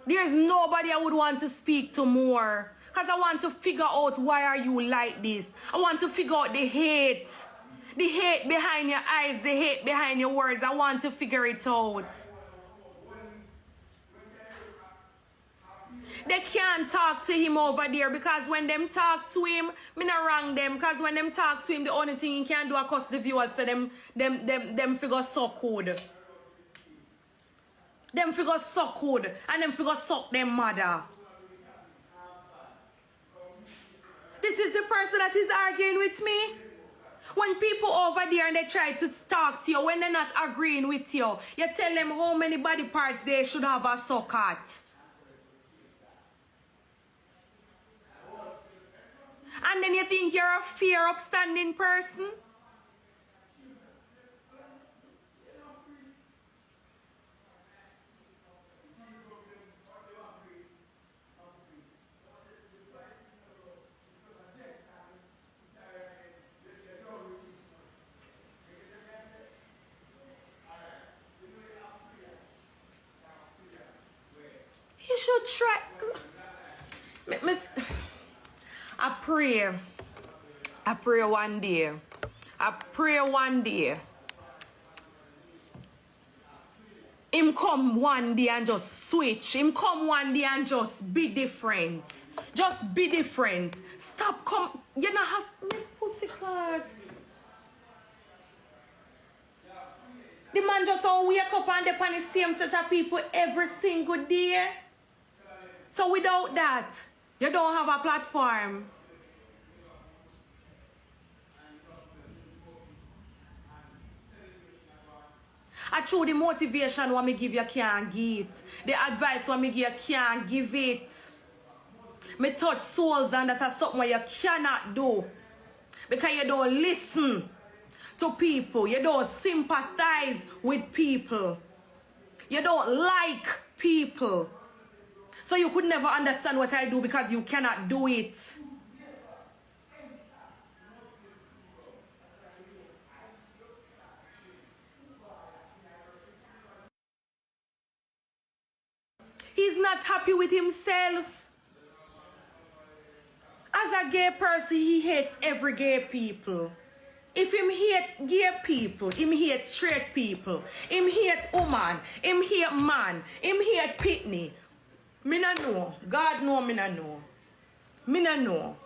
There's nobody I would want to speak to more. Because I want to figure out why are you like this. I want to figure out the hate. The hate behind your eyes, the hate behind your words. I want to figure it out. They can't talk to him over there because when them talk to him, me not wrong them. Because when them talk to him, the only thing he can do is cuss the viewers to them figure suck good. Them figure suck good and them figure suck them mother. This is the person that is arguing with me. When people over there and they try to talk to you, when they're not agreeing with you, you tell them how many body parts they should have a suck at. And then you think you're a fair, upstanding person? You should try. I pray one day. I pray one day. Him come one day and just switch. Him come one day and just be different. Just be different. Stop come. You don't have me pussy card. The man just all wake up and depend on the same set of people every single day. So without that, you don't have a platform. I show the motivation what me give you can't give it. The advice what me give you can't give it. Me touch souls and that's something you cannot do. Because you don't listen to people. You don't sympathize with people. You don't like people. So you could never understand what I do because you cannot do it. He's not happy with himself. As a gay person, he hates every gay people. If him hate gay people, him hate straight people, him hate woman, him hate man, him hate pitney. Me no know. God know me no know. Me no know.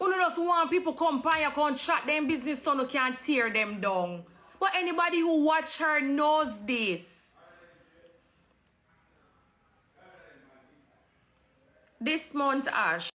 You just want people come by you, come chat them business so you can tear them down. But anybody who watch her knows this. This month, Ash.